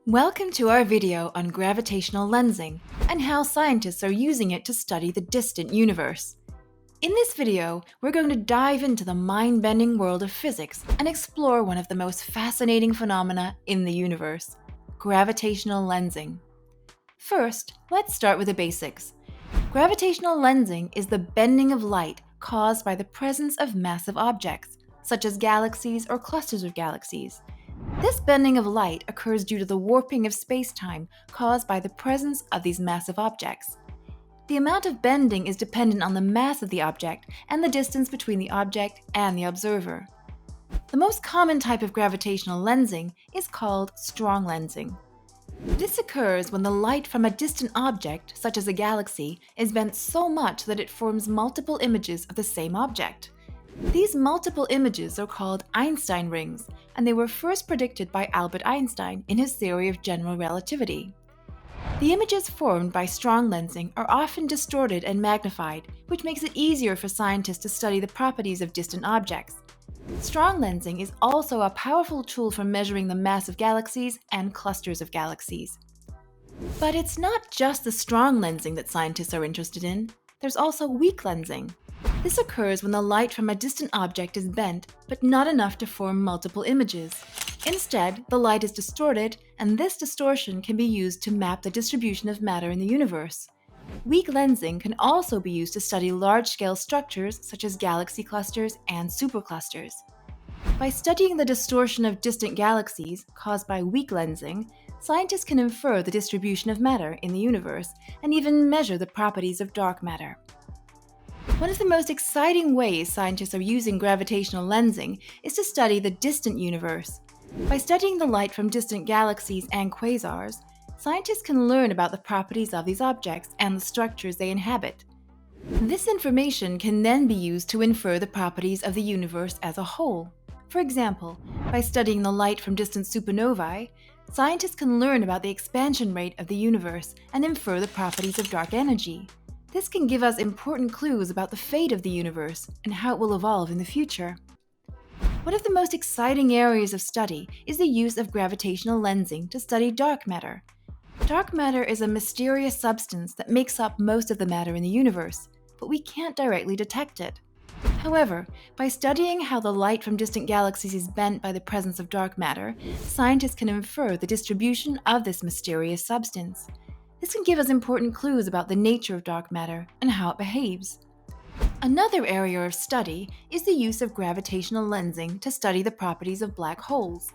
Welcome to our video on gravitational lensing and how scientists are using it to study the distant universe. In this video, we're going to dive into the mind-bending world of physics and explore one of the most fascinating phenomena in the universe, gravitational lensing. First, let's start with the basics. Gravitational lensing is the bending of light caused by the presence of massive objects, such as galaxies or clusters of galaxies. This bending of light occurs due to the warping of space-time caused by the presence of these massive objects. The amount of bending is dependent on the mass of the object and the distance between the object and the observer. The most common type of gravitational lensing is called strong lensing. This occurs when the light from a distant object, such as a galaxy, is bent so much that it forms multiple images of the same object. These multiple images are called Einstein rings, and they were first predicted by Albert Einstein in his theory of general relativity. The images formed by strong lensing are often distorted and magnified, which makes it easier for scientists to study the properties of distant objects. Strong lensing is also a powerful tool for measuring the mass of galaxies and clusters of galaxies. But it's not just the strong lensing that scientists are interested in. There's also weak lensing. This occurs when the light from a distant object is bent, but not enough to form multiple images. Instead, the light is distorted, and this distortion can be used to map the distribution of matter in the universe. Weak lensing can also be used to study large-scale structures such as galaxy clusters and superclusters. By studying the distortion of distant galaxies caused by weak lensing, scientists can infer the distribution of matter in the universe and even measure the properties of dark matter. One of the most exciting ways scientists are using gravitational lensing is to study the distant universe. By studying the light from distant galaxies and quasars, scientists can learn about the properties of these objects and the structures they inhabit. This information can then be used to infer the properties of the universe as a whole. For example, by studying the light from distant supernovae, scientists can learn about the expansion rate of the universe and infer the properties of dark energy. This can give us important clues about the fate of the universe and how it will evolve in the future. One of the most exciting areas of study is the use of gravitational lensing to study dark matter. Dark matter is a mysterious substance that makes up most of the matter in the universe, but we can't directly detect it. However, by studying how the light from distant galaxies is bent by the presence of dark matter, scientists can infer the distribution of this mysterious substance. This can give us important clues about the nature of dark matter and how it behaves. Another area of study is the use of gravitational lensing to study the properties of black holes.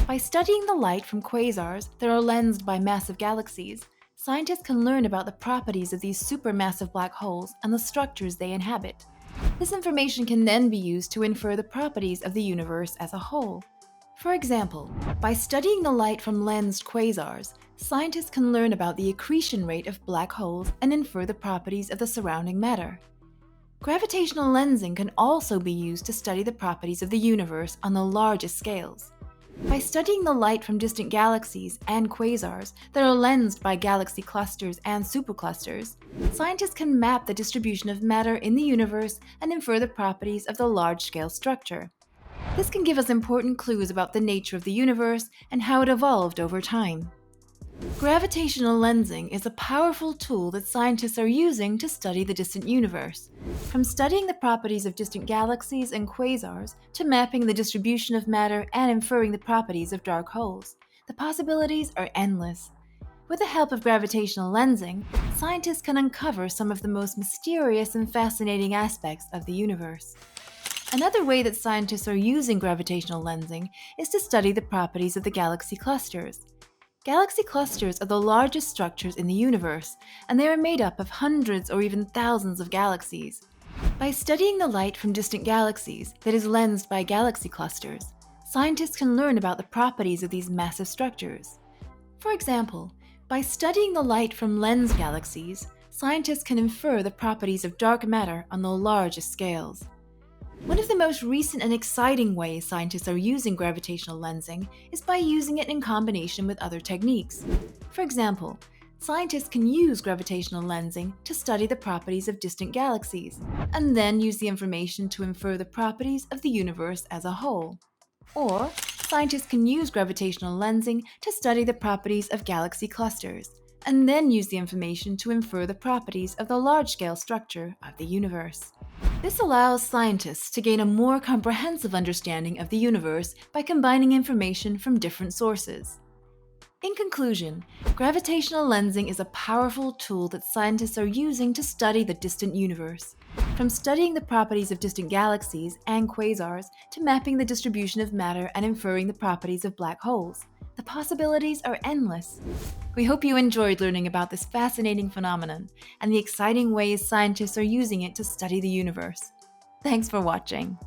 By studying the light from quasars that are lensed by massive galaxies, scientists can learn about the properties of these supermassive black holes and the structures they inhabit. This information can then be used to infer the properties of the universe as a whole. For example, by studying the light from lensed quasars, scientists can learn about the accretion rate of black holes and infer the properties of the surrounding matter. Gravitational lensing can also be used to study the properties of the universe on the largest scales. By studying the light from distant galaxies and quasars that are lensed by galaxy clusters and superclusters, scientists can map the distribution of matter in the universe and infer the properties of the large-scale structure. This can give us important clues about the nature of the universe and how it evolved over time. Gravitational lensing is a powerful tool that scientists are using to study the distant universe. From studying the properties of distant galaxies and quasars to mapping the distribution of matter and inferring the properties of dark holes, the possibilities are endless. With the help of gravitational lensing, scientists can uncover some of the most mysterious and fascinating aspects of the universe. Another way that scientists are using gravitational lensing is to study the properties of the galaxy clusters. Galaxy clusters are the largest structures in the universe, and they are made up of hundreds or even thousands of galaxies. By studying the light from distant galaxies that is lensed by galaxy clusters, scientists can learn about the properties of these massive structures. For example, by studying the light from lensed galaxies, scientists can infer the properties of dark matter on the largest scales. One of the most recent and exciting ways scientists are using gravitational lensing is by using it in combination with other techniques. For example, scientists can use gravitational lensing to study the properties of distant galaxies, and then use the information to infer the properties of the universe as a whole. Or scientists can use gravitational lensing to study the properties of galaxy clusters, and then use the information to infer the properties of the large-scale structure of the universe. This allows scientists to gain a more comprehensive understanding of the universe by combining information from different sources. In conclusion, gravitational lensing is a powerful tool that scientists are using to study the distant universe. From studying the properties of distant galaxies and quasars to mapping the distribution of matter and inferring the properties of black holes, the possibilities are endless. We hope you enjoyed learning about this fascinating phenomenon and the exciting ways scientists are using it to study the universe. Thanks for watching.